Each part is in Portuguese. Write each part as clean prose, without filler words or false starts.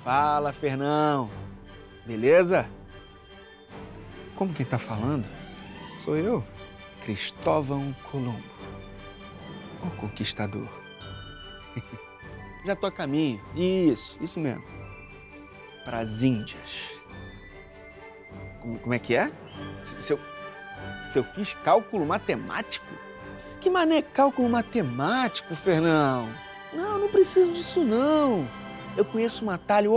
Fala, Fernão. Beleza? Como quem tá falando? Sou eu, Cristóvão Colombo, o conquistador. Já tô a caminho. Isso mesmo. Pras Índias. Como é que é? Se eu fiz cálculo matemático? Que mané cálculo matemático, Fernão? Não preciso disso não. Eu conheço um atalho,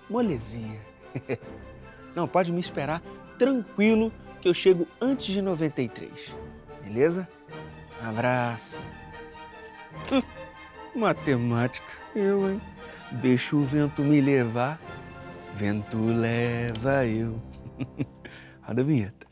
molezinha. Não, pode me esperar tranquilo que eu chego antes de 93. Beleza? Abraço. Matemática, eu, hein? Deixa o vento me levar, vento leva eu. Roda a vinheta.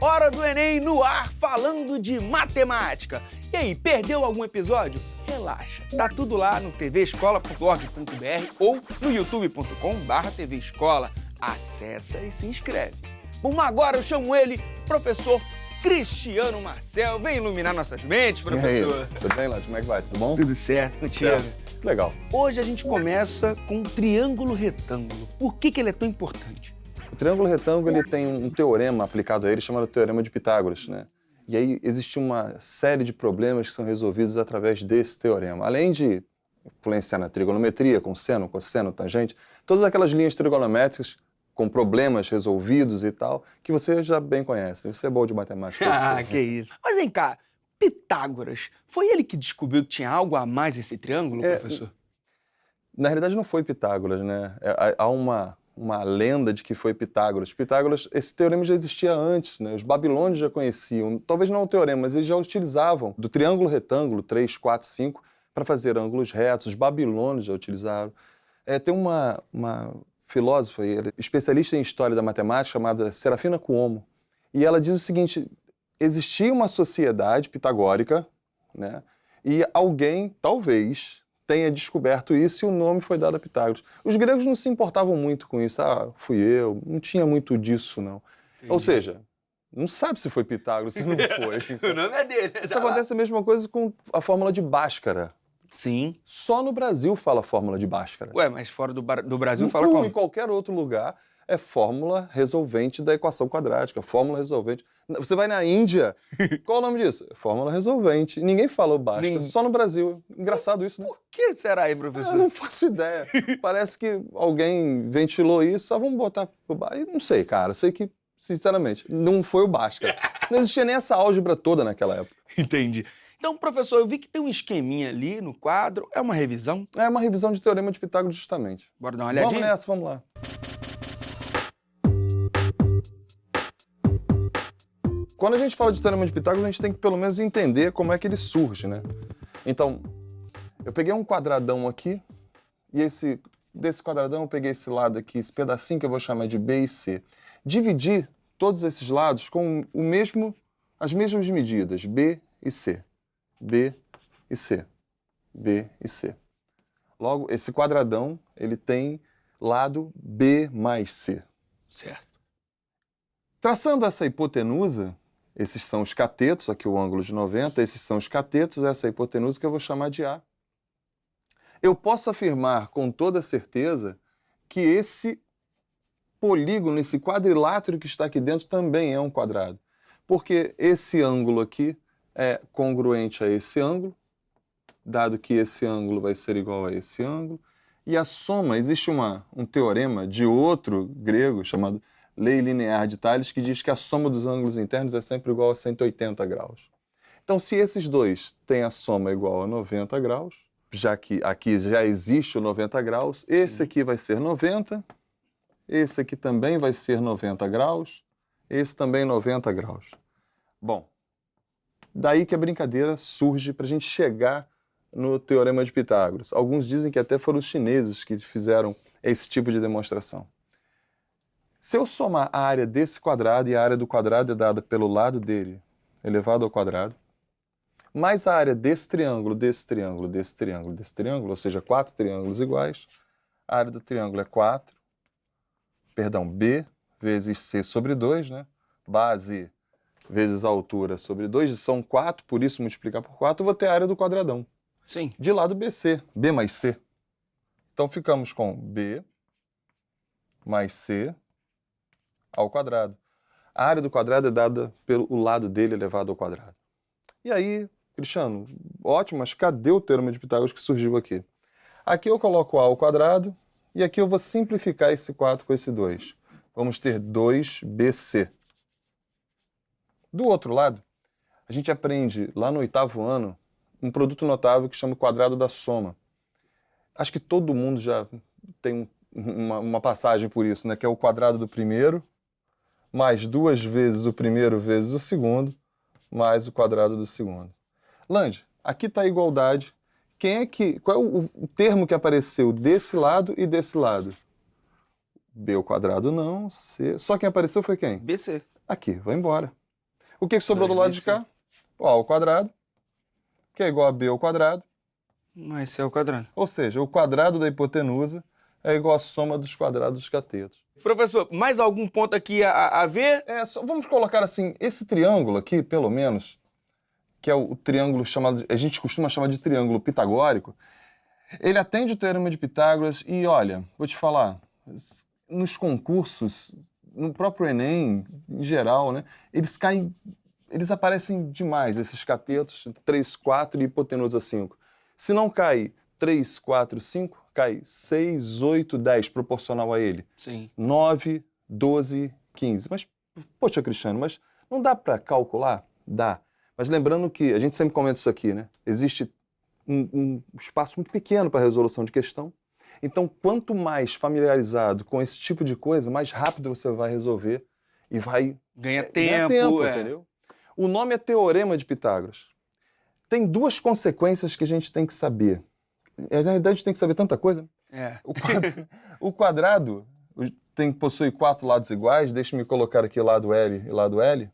Hora do Enem no ar, falando de matemática. E aí, perdeu algum episódio? Relaxa, tá tudo lá no tvescola.org.br ou no youtube.com/tvescola. Acessa e se inscreve. Bom, agora eu chamo ele, professor Cristiano Marcel. Vem iluminar nossas mentes, professor. E aí, tudo bem, Lante? Como é que vai? Tudo bom? Tudo certo, contigo. Legal. Hoje a gente começa com um triângulo retângulo. Por que ele é tão importante? O triângulo retângulo ele tem um teorema aplicado a ele chamado Teorema de Pitágoras, né? E aí existe uma série de problemas que são resolvidos através desse teorema. Além de influenciar na trigonometria, com seno, cosseno, tangente, todas aquelas linhas trigonométricas com problemas resolvidos e tal, que você já bem conhece. Você é bom de matemática. Que isso. Mas vem cá, Pitágoras, foi ele que descobriu que tinha algo a mais esse triângulo, professor? Na realidade não foi Pitágoras, né? Há uma lenda de que foi Pitágoras. Pitágoras, esse teorema já existia antes, né? Os babilônios já conheciam, talvez não o teorema, mas eles já utilizavam do triângulo retângulo 3, 4, 5 para fazer ângulos retos. Os babilônios já utilizaram. Tem uma filósofa, especialista em história da matemática, chamada Serafina Cuomo, e ela diz o seguinte: existia uma sociedade pitagórica, né? E alguém, talvez, tenha descoberto isso e o nome foi dado a Pitágoras. Os gregos não se importavam muito com isso. Fui eu. Não tinha muito disso, não. Entendi. Ou seja, não sabe se foi Pitágoras, se não foi. O nome é dele. Isso acontece a mesma coisa com a fórmula de Bhaskara. Sim. Só no Brasil fala fórmula de Bhaskara. Ué, mas fora do Brasil fala como? Em qualquer outro lugar é fórmula resolvente da equação quadrática, fórmula resolvente. Você vai na Índia, qual é o nome disso? Fórmula resolvente. Ninguém falou Bhaskara, só no Brasil. Engraçado isso, né? Por que será aí, professor? Eu não faço ideia. Parece que alguém ventilou isso, vamos botar pro Bhaskara. Não sei, cara. Sei que, sinceramente, não foi o Bhaskara. Não existia nem essa álgebra toda naquela época. Entendi. Então, professor, eu vi que tem um esqueminha ali no quadro. É uma revisão? É uma revisão de Teorema de Pitágoras, justamente. Bora dar uma olhadinha? Vamos nessa, vamos lá. Quando a gente fala de Teorema de Pitágoras, a gente tem que pelo menos entender como é que ele surge, né? Então, eu peguei um quadradão aqui, e desse quadradão eu peguei esse lado aqui, esse pedacinho que eu vou chamar de B e C. Dividi todos esses lados com as mesmas medidas, B e C. B e C. B e C. Logo, esse quadradão, ele tem lado B mais C. Certo. Traçando essa hipotenusa, esses são os catetos, aqui o ângulo de 90, esses são os catetos, essa hipotenusa que eu vou chamar de A. Eu posso afirmar com toda certeza que esse polígono, esse quadrilátero que está aqui dentro também é um quadrado. Porque esse ângulo aqui é congruente a esse ângulo, dado que esse ângulo vai ser igual a esse ângulo. E a soma, existe um teorema de outro grego chamado Lei Linear de Tales, que diz que a soma dos ângulos internos é sempre igual a 180 graus. Então, se esses dois têm a soma igual a 90 graus, já que aqui já existe o 90 graus, esse aqui vai ser 90, esse aqui também vai ser 90 graus, esse também 90 graus. Bom, daí que a brincadeira surge para a gente chegar no Teorema de Pitágoras. Alguns dizem que até foram os chineses que fizeram esse tipo de demonstração. Se eu somar a área desse quadrado, e a área do quadrado é dada pelo lado dele elevado ao quadrado, mais a área desse triângulo, desse triângulo, desse triângulo, desse triângulo, ou seja, 4 triângulos iguais. A área do triângulo é B vezes C sobre 2, né? Base vezes altura sobre 2, são 4, por isso multiplicar por 4, eu vou ter a área do quadradão. Sim. De lado BC, B mais C. Então ficamos com B mais C ao quadrado. A área do quadrado é dada pelo lado dele elevado ao quadrado. E aí, Cristiano, ótimo, mas cadê o teorema de Pitágoras que surgiu aqui? Aqui eu coloco A ao quadrado e aqui eu vou simplificar esse 4 com esse 2. Vamos ter 2BC. Do outro lado, a gente aprende lá no 8º ano um produto notável que chama o quadrado da soma. Acho que todo mundo já tem uma passagem por isso, né? Que é o quadrado do primeiro, mais 2 vezes o primeiro vezes o segundo, mais o quadrado do segundo. Lange, aqui está a igualdade. Qual é o termo que apareceu desse lado e desse lado? B ao quadrado não, C. Só quem apareceu foi quem? BC. Aqui, vai embora. O que sobrou do 2BC. lado de cá? O A ao quadrado, que é igual a B ao quadrado. Mais C ao quadrado. Ou seja, o quadrado da hipotenusa é igual à soma dos quadrados dos catetos. Professor, mais algum ponto aqui a ver? Vamos colocar assim, esse triângulo aqui, pelo menos, que é o triângulo chamado, a gente costuma chamar de triângulo pitagórico, ele atende o teorema de Pitágoras e, olha, vou te falar, nos concursos, no próprio Enem, em geral, né, eles aparecem demais, esses catetos, 3, 4 e hipotenusa 5. Se não cai 3, 4, 5, cai 6, 8, 10, proporcional a ele. Sim. 9, 12, 15. Mas, poxa, Cristiano, mas não dá para calcular? Dá. Mas lembrando que, a gente sempre comenta isso aqui, né? Existe um espaço muito pequeno para a resolução de questão. Então, quanto mais familiarizado com esse tipo de coisa, mais rápido você vai resolver e vai Ganha ganhar tempo, entendeu? O nome é Teorema de Pitágoras. Tem 2 consequências que a gente tem que saber. Na realidade, a gente tem que saber tanta coisa. O quadrado possui 4 lados iguais. Deixa-me colocar aqui lado L e lado L.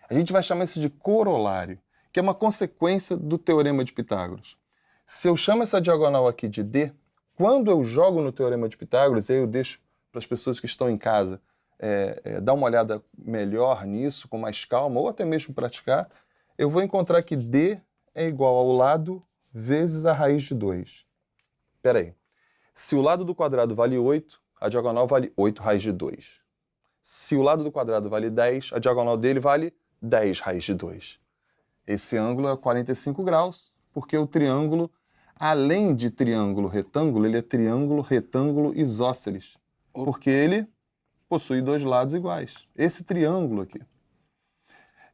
A gente vai chamar isso de corolário, que é uma consequência do Teorema de Pitágoras. Se eu chamo essa diagonal aqui de D, quando eu jogo no Teorema de Pitágoras, aí eu deixo para as pessoas que estão em casa dar uma olhada melhor nisso, com mais calma, ou até mesmo praticar, eu vou encontrar que D é igual ao lado vezes a raiz de 2. Espera aí. Se o lado do quadrado vale 8, a diagonal vale 8 raiz de 2. Se o lado do quadrado vale 10, a diagonal dele vale 10 raiz de 2. Esse ângulo é 45 graus, porque o triângulo, além de triângulo retângulo, ele é triângulo retângulo isósceles, porque ele possui 2 lados iguais. Esse triângulo aqui.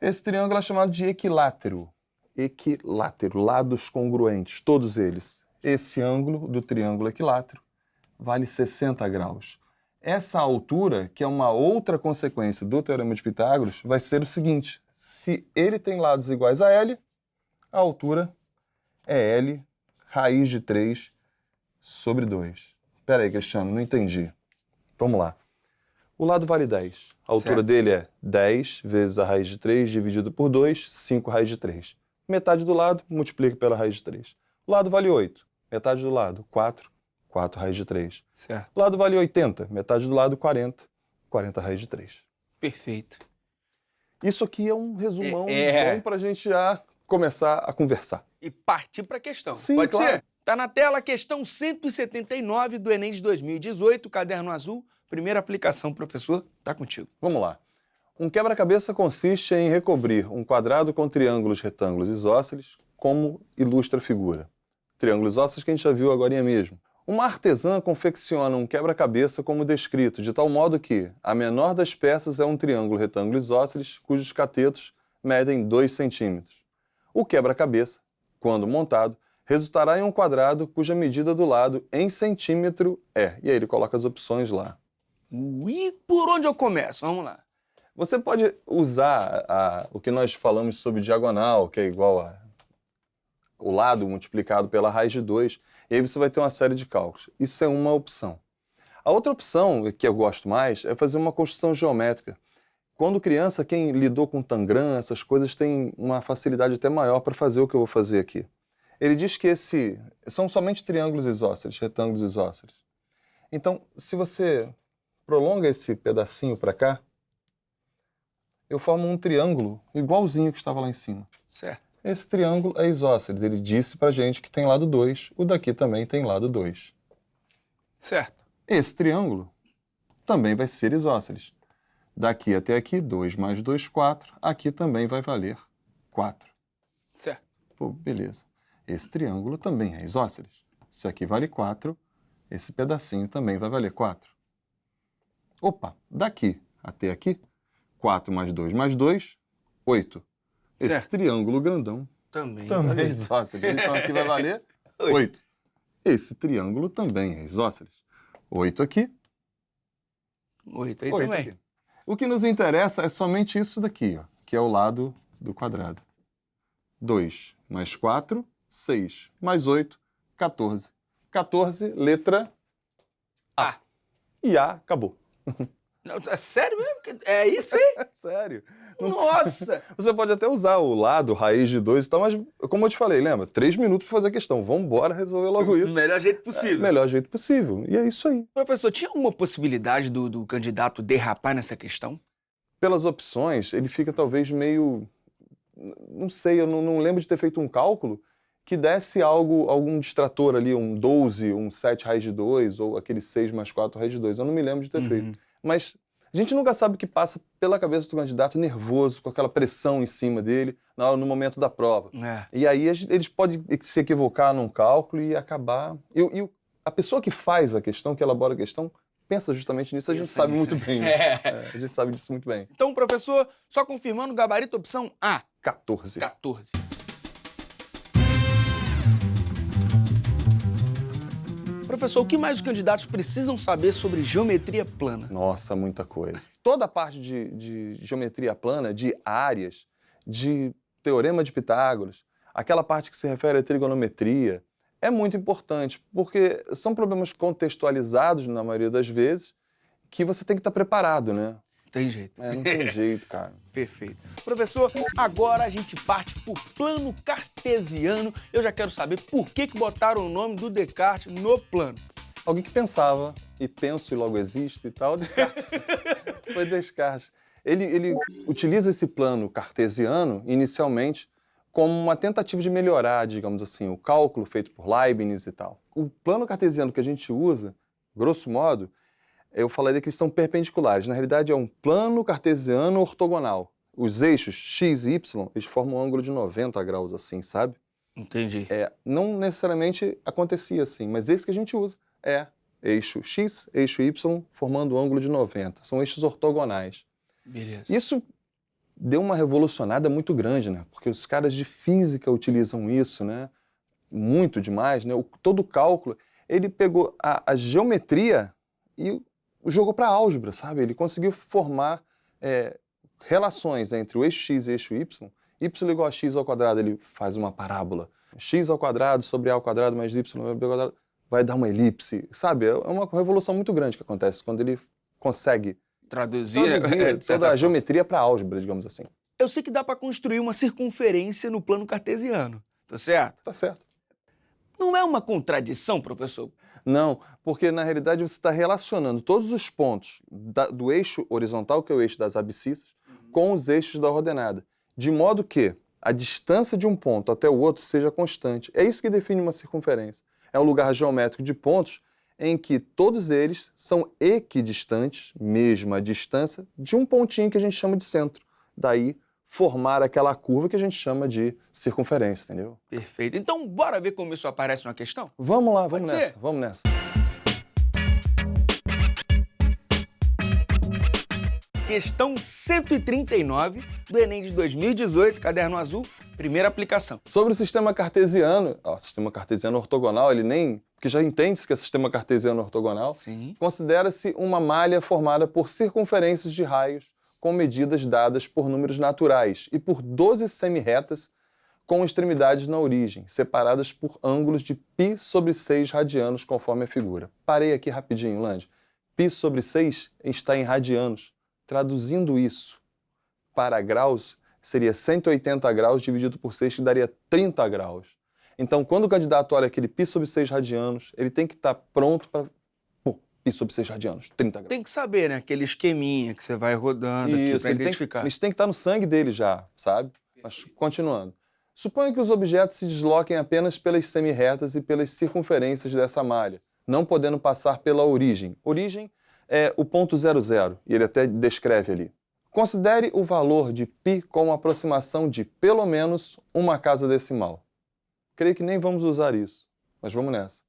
Esse triângulo é chamado de equilátero. Equilátero, lados congruentes, todos eles. Esse ângulo do triângulo equilátero vale 60 graus. Essa altura, que é uma outra consequência do Teorema de Pitágoras, vai ser o seguinte: se ele tem lados iguais a L, a altura é L raiz de 3 sobre 2. Espera aí, Cristiano, não entendi. Vamos lá. O lado vale 10. A altura dele é 10 vezes a raiz de 3 dividido por 2, 5 raiz de 3. Metade do lado, multiplica pela raiz de 3. O lado vale 8. Metade do lado, 4. 4 raiz de 3. Certo. O lado vale 80. Metade do lado, 40. 40 raiz de 3. Perfeito. Isso aqui é um resumão bom para a gente já começar a conversar. E partir para a questão. Sim, Pode claro. ser? Tá na tela a questão 179 do Enem de 2018, caderno azul. Primeira aplicação, professor, tá contigo. Vamos lá. Um quebra-cabeça consiste em recobrir um quadrado com triângulos retângulos isósceles, como ilustra a figura. Triângulos isósceles que a gente já viu agora mesmo. Uma artesã confecciona um quebra-cabeça como descrito, de tal modo que a menor das peças é um triângulo retângulo isósceles, cujos catetos medem 2 centímetros. O quebra-cabeça, quando montado, resultará em um quadrado cuja medida do lado em centímetro é. E aí ele coloca as opções lá. E por onde eu começo? Vamos lá. Você pode usar o que nós falamos sobre diagonal, que é igual a o lado multiplicado pela raiz de 2, e aí você vai ter uma série de cálculos. Isso é uma opção. A outra opção, que eu gosto mais, é fazer uma construção geométrica. Quando criança, quem lidou com Tangram, essas coisas, tem uma facilidade até maior para fazer o que eu vou fazer aqui. Ele diz que são somente triângulos isósceles, retângulos isósceles. Então, se você prolonga esse pedacinho para cá, eu formo um triângulo igualzinho que estava lá em cima. Certo. Esse triângulo é isósceles. Ele disse pra gente que tem lado 2, o daqui também tem lado 2. Certo. Esse triângulo também vai ser isósceles. Daqui até aqui, 2 mais 2, 4. Aqui também vai valer 4. Certo. Pô, beleza. Esse triângulo também é isósceles. Se aqui vale 4, esse pedacinho também vai valer 4. Opa, daqui até aqui, 4 mais 2, 8. Esse Certo. triângulo grandão Também é isósceles. Então aqui vai valer 8. Esse triângulo também é isósceles. 8 aqui, 8 aí 8 também. aqui. O que nos interessa é somente isso daqui, ó, que é o lado do quadrado. 2 mais 4, 6 mais 8, 14. 14, letra A. E A acabou. Não, é sério mesmo? É isso aí? É sério. Não- Nossa! Você pode até usar o lado, raiz de 2 e tal, mas como eu te falei, lembra? 3 minutos para fazer a questão. Vamos embora resolver logo Do isso. melhor jeito possível. Melhor jeito possível. E é isso aí. Professor, tinha alguma possibilidade do candidato derrapar nessa questão? Pelas opções, ele fica talvez meio... Não sei, eu não lembro de ter feito um cálculo que desse algum distrator ali, um 12, um 7 raiz de 2, ou aquele 6 mais 4 raiz de 2. Eu não me lembro de ter feito. Mas a gente nunca sabe o que passa pela cabeça do candidato nervoso, com aquela pressão em cima dele no momento da prova. É. E aí eles podem se equivocar num cálculo e acabar... A pessoa que faz a questão, que elabora a questão, pensa justamente nisso, a gente sabe muito bem. Né? É. A gente sabe disso muito bem. Então, professor, só confirmando, gabarito opção A, 14. 14. Professor, o que mais os candidatos precisam saber sobre geometria plana? Nossa, muita coisa. Toda a parte de geometria plana, de áreas, de teorema de Pitágoras, aquela parte que se refere à trigonometria, é muito importante, porque são problemas contextualizados, na maioria das vezes, que você tem que estar preparado, né? Tem jeito. Não tem jeito, cara. Perfeito. Professor, agora a gente parte por plano cartesiano. Eu já quero saber por que botaram o nome do Descartes no plano. Alguém que pensava, e penso e logo existo e tal, Descartes. Foi Descartes. Ele utiliza esse plano cartesiano, inicialmente, como uma tentativa de melhorar, digamos assim, o cálculo feito por Leibniz e tal. O plano cartesiano que a gente usa, grosso modo, eu falaria que eles são perpendiculares. Na realidade, é um plano cartesiano ortogonal. Os eixos x e y, eles formam um ângulo de 90 graus, assim, sabe? Entendi. Não necessariamente acontecia assim, mas esse que a gente usa é eixo x, eixo y, formando um ângulo de 90. São eixos ortogonais. Beleza. Isso deu uma revolucionada muito grande, né? Porque os caras de física utilizam isso, né? Muito demais, né? Todo o cálculo, ele pegou a geometria e jogou para álgebra, sabe? Ele conseguiu formar relações entre o eixo x e o eixo y. Y igual a x ao quadrado, ele faz uma parábola. X ao quadrado sobre a ao quadrado mais y ao quadrado vai dar uma elipse, sabe? É uma revolução muito grande que acontece quando ele consegue Traduzir toda a geometria para álgebra, digamos assim. Eu sei que dá para construir uma circunferência no plano cartesiano, tá certo? Tá certo. Não é uma contradição, professor? Não, porque na realidade você está relacionando todos os pontos do eixo horizontal, que é o eixo das abscissas, com os eixos da ordenada, de modo que a distância de um ponto até o outro seja constante. É isso que define uma circunferência. É um lugar geométrico de pontos em que todos eles são equidistantes, mesma distância, de um pontinho que a gente chama de centro. Daí, formar aquela curva que a gente chama de circunferência, entendeu? Perfeito. Então, bora ver como isso aparece numa questão? Vamos lá, vamos Pode nessa, ser? vamos nessa. Questão 139 do Enem de 2018, caderno azul, primeira aplicação. Sobre o sistema cartesiano, sistema cartesiano ortogonal, porque já entende-se que é sistema cartesiano ortogonal, Sim. considera-se uma malha formada por circunferências de raios com medidas dadas por números naturais e por 12 semi-retas com extremidades na origem, separadas por ângulos de π sobre 6 radianos, conforme a figura. Parei aqui rapidinho, Lange. Π sobre 6 está em radianos. Traduzindo isso para graus seria 180 graus dividido por 6, que daria 30 graus. Então, quando o candidato olha aquele π sobre 6 radianos, ele tem que estar pronto para... π sobre 6 radianos, 30 graus. Tem que saber, né? Aquele esqueminha que você vai rodando aqui para identificar. Isso tem que estar no sangue dele já, sabe? Mas, continuando. Suponha que os objetos se desloquem apenas pelas semirretas e pelas circunferências dessa malha, não podendo passar pela origem. Origem é o ponto 00, e ele até descreve ali. Considere o valor de π como aproximação de pelo menos uma casa decimal. Creio que nem vamos usar isso, mas vamos nessa.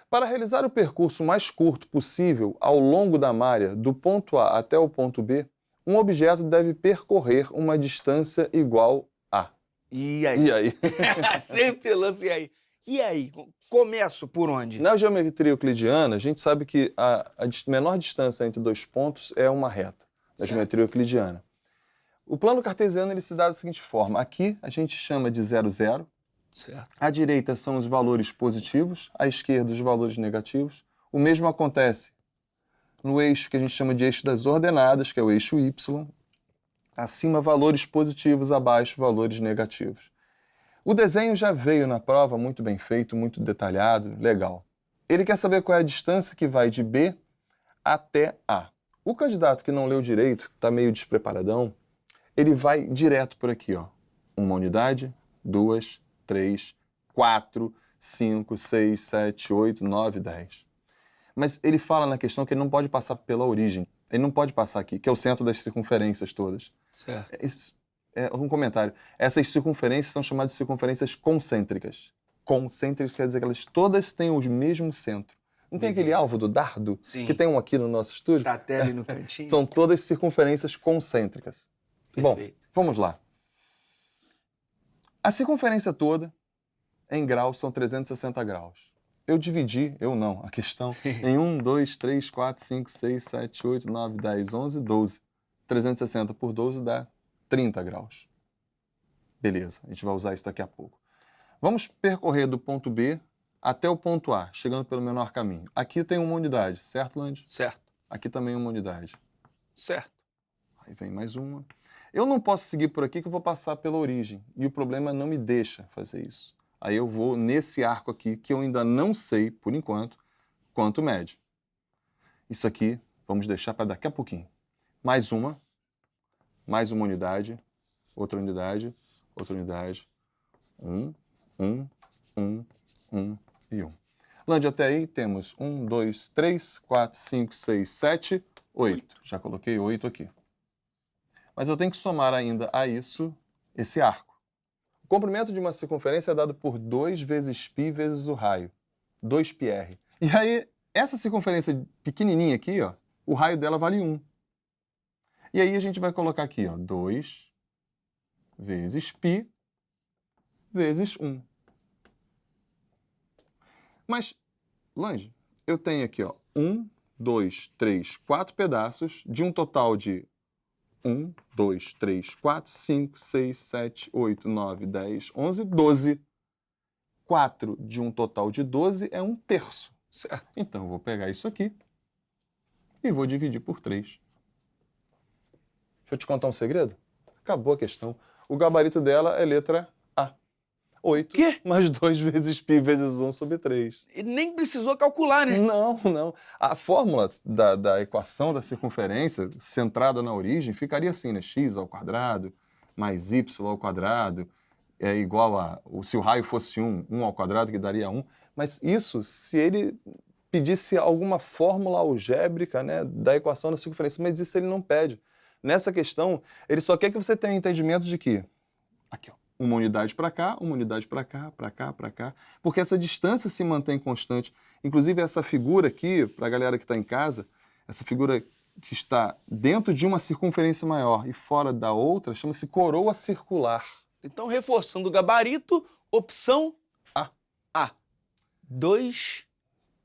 Para realizar o percurso mais curto possível ao longo da malha, do ponto A até o ponto B, um objeto deve percorrer uma distância igual a... E aí? E aí? Sempre lança e aí. E aí? Começo por onde? Na geometria euclidiana, a gente sabe que a menor distância entre dois pontos é uma reta, na geometria euclidiana. O plano cartesiano ele se dá da seguinte forma. Aqui a gente chama de 0, 0. Certo. À direita são os valores positivos, à esquerda os valores negativos. O mesmo acontece no eixo que a gente chama de eixo das ordenadas, que é o eixo Y. Acima, valores positivos, abaixo, valores negativos. O desenho já veio na prova, muito bem feito, muito detalhado, legal. Ele quer saber qual é a distância que vai de B até A. O candidato que não leu direito, está meio despreparadão, ele vai direto por aqui, ó. 1 unidade, 2, 3, 4, 5, 6, 7, 8, 9, 10. Mas ele fala na questão que ele não pode passar pela origem. Ele não pode passar aqui, que é o centro das circunferências todas. Certo. Um comentário. Essas circunferências são chamadas de circunferências concêntricas. Concêntricas quer dizer que elas todas têm o mesmo centro. Não tem aquele alvo do dardo? Sim. Que tem um aqui no nosso estúdio? Tá até ali no cantinho. São todas circunferências concêntricas. Perfeito. Bom, vamos lá. A circunferência toda, em graus, são 360 graus. Eu dividi, a questão, em 1, 2, 3, 4, 5, 6, 7, 8, 9, 10, 11, 12. 360 por 12 dá 30 graus. Beleza, a gente vai usar isso daqui a pouco. Vamos percorrer do ponto B até o ponto A, chegando pelo menor caminho. Aqui tem uma unidade, certo, Lange? Certo. Aqui também uma unidade. Certo. Aí vem mais uma. Eu não posso seguir por aqui que eu vou passar pela origem. E o problema não me deixa fazer isso. Aí eu vou nesse arco aqui, que eu ainda não sei, por enquanto, quanto mede. Isso aqui, vamos deixar para daqui a pouquinho. Mais uma unidade, outra unidade, outra unidade. 1, 1, 1, 1 e 1. Lange, até aí temos 1, 2, 3, 4, 5, 6, 7, 8. Já coloquei 8 aqui. Mas eu tenho que somar ainda a isso esse arco. O comprimento de uma circunferência é dado por 2 vezes π vezes o raio. 2πr. E aí, essa circunferência pequenininha aqui, ó, o raio dela vale 1. E aí a gente vai colocar aqui, ó, 2 vezes π vezes 1. Mas, Lange, eu tenho aqui, ó, 1, 2, 3, 4 pedaços de um total de 1, 2, 3, 4, 5, 6, 7, 8, 9, 10, 11, 12. 4 de um total de 12 é 1/3. Certo. Então, eu vou pegar isso aqui e vou dividir por 3. Deixa eu te contar um segredo? Acabou a questão. O gabarito dela é letra A. 8 Quê? mais 2 vezes π vezes 1 sobre 3. E nem precisou calcular, né? Não. A fórmula da equação da circunferência, centrada na origem, ficaria assim, né? X ao quadrado mais y ao quadrado é igual a... Se o raio fosse 1 ao quadrado, que daria 1. Mas isso, se ele pedisse alguma fórmula algébrica, né, da equação da circunferência, mas isso ele não pede. Nessa questão, ele só quer que você tenha entendimento de que... Aqui, ó. Uma unidade para cá, uma unidade para cá, para cá, para cá, porque essa distância se mantém constante. Inclusive, essa figura aqui, para a galera que está em casa, essa figura que está dentro de uma circunferência maior e fora da outra, chama-se coroa circular. Então, reforçando o gabarito, opção A. A. 2...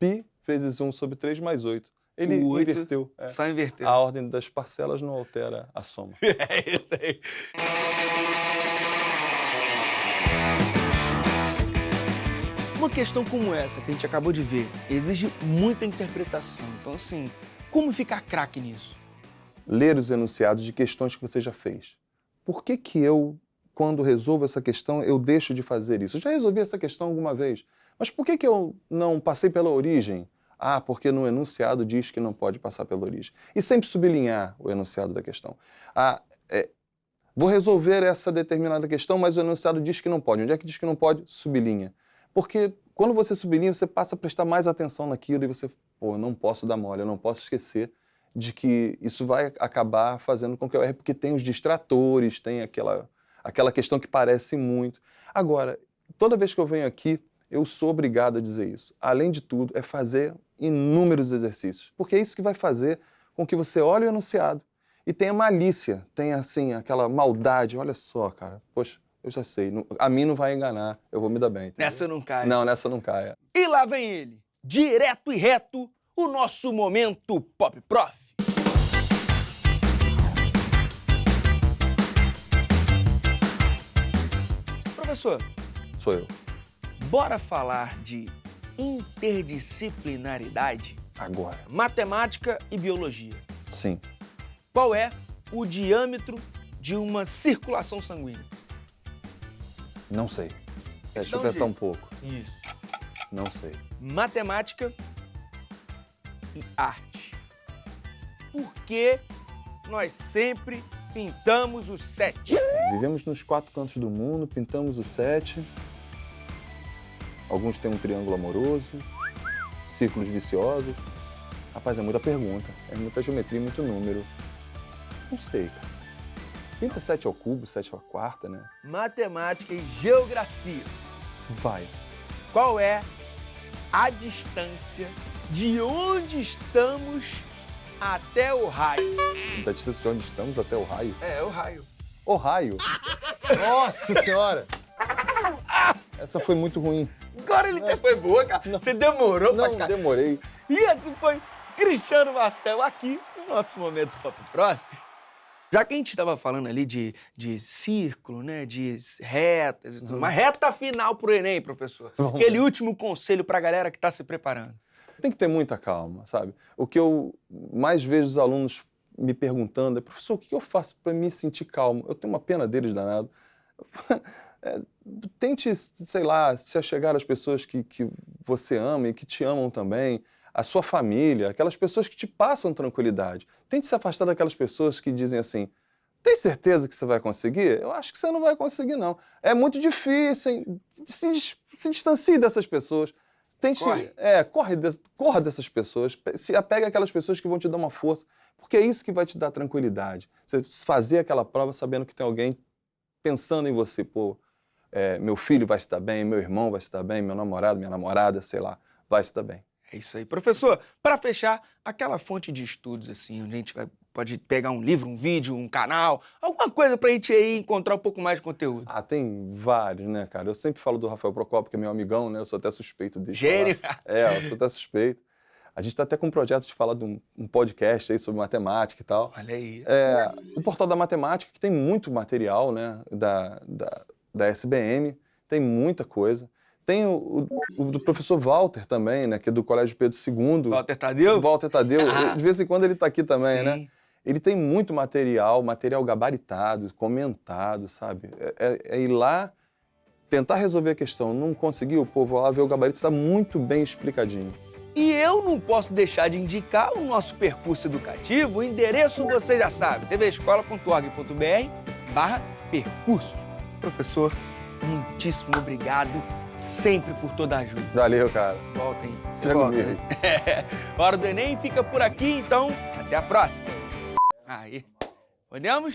π vezes 1 sobre 3 mais 8. Ele inverteu. Só inverteu. A ordem das parcelas não altera a soma. É isso aí. Uma questão como essa que a gente acabou de ver exige muita interpretação. Então, assim, como ficar craque nisso? ler os enunciados de questões que você já fez. Por que que eu, quando resolvo essa questão, eu deixo de fazer isso? Eu já resolvi essa questão alguma vez, mas por que que eu não passei pela origem? Ah, porque no enunciado diz que não pode passar pela origem. E sempre sublinhar o enunciado da questão. Vou resolver essa determinada questão, mas o enunciado diz que não pode. Onde é que diz que não pode? Sublinha. Porque quando você sublinha, você passa a prestar mais atenção naquilo e você, eu não posso dar mole, eu não posso esquecer de que isso vai acabar fazendo com que eu erre, porque tem os distratores, tem aquela questão que parece muito. Agora, toda vez que eu venho aqui, eu sou obrigado a dizer isso. Além de tudo, é fazer inúmeros exercícios, porque é isso que vai fazer com que você olhe o enunciado e tenha malícia, tenha, assim, aquela maldade. Olha só, cara, poxa, eu já sei, a mim não vai enganar, eu vou me dar bem. Entendeu? Nessa não cai. Não, nessa não cai. E lá vem ele, direto e reto, o nosso momento Pop Prof. Professor, Sou eu. bora falar de interdisciplinaridade? Agora. Matemática e biologia. Sim. Qual é o diâmetro de uma circulação sanguínea? Não sei. Deixa eu Então, pensar um pouco. Isso. Não sei. Matemática e arte. Por que nós sempre pintamos o 7? Vivemos nos 4 cantos do mundo, pintamos o 7. Alguns têm um triângulo amoroso, círculos viciosos. Rapaz, é muita pergunta, é muita geometria, muito número. Não sei, cara. Pinta 7 ao cubo, 7 à quarta, né? Matemática e geografia. Vai. Qual é a distância de onde estamos até o raio? Da distância de onde estamos até o raio. É, o raio. O raio? Nossa Senhora! Essa foi muito ruim. Agora ele até foi boa, cara. Não. Você demorou pra Não, cá. demorei. E esse foi Cristiano Marcel aqui no nosso Momento Pop Prof. Já que a gente estava falando ali de círculo, né, de retas e tudo, uma reta final pro Enem, professor. Vamos Aquele último conselho pra galera que tá se preparando. Tem que ter muita calma, sabe? O que eu mais vejo os alunos me perguntando é, professor, o que eu faço para me sentir calmo? Eu tenho uma pena deles danado. Tente, sei lá, se achegar às pessoas que você ama e que te amam também, a sua família, aquelas pessoas que te passam tranquilidade. Tente se afastar daquelas pessoas que dizem assim, tem certeza que você vai conseguir? Eu acho que você não vai conseguir, não. É muito difícil, hein? Se distancie dessas pessoas. Tente, corra dessas pessoas, se apegue àquelas pessoas que vão te dar uma força, porque é isso que vai te dar tranquilidade. Você fazer aquela prova sabendo que tem alguém pensando em você, meu filho vai se dar bem, meu irmão vai se dar bem, meu namorado, minha namorada, sei lá, vai se dar bem. É isso aí. Professor, para fechar, aquela fonte de estudos, assim, onde a gente pode pegar um livro, um vídeo, um canal, alguma coisa pra gente aí encontrar um pouco mais de conteúdo. Tem vários, né, cara? Eu sempre falo do Rafael Procópio, que é meu amigão, né? Eu sou até suspeito dele. Gênio! Eu sou até suspeito. A gente tá até com um projeto de falar de um podcast aí sobre matemática e tal. Olha aí. O Portal da Matemática, que tem muito material, né? Da SBM, tem muita coisa. Tem o do professor Walter também, né? Que é do Colégio Pedro II. Walter Tadeu? Walter Tadeu. De vez em quando ele tá aqui também, Sim. né? Ele tem muito material gabaritado, comentado, sabe? É ir lá, tentar resolver a questão. Não conseguiu, o povo lá ver o gabarito, está muito bem explicadinho. E eu não posso deixar de indicar o nosso percurso educativo. O endereço você já sabe, tvescola.org.br/percurso. Professor, muitíssimo obrigado sempre por toda a ajuda. Valeu, cara. Voltem. Seja comigo. Hora do Enem fica por aqui, então até a próxima. Aí. Podemos?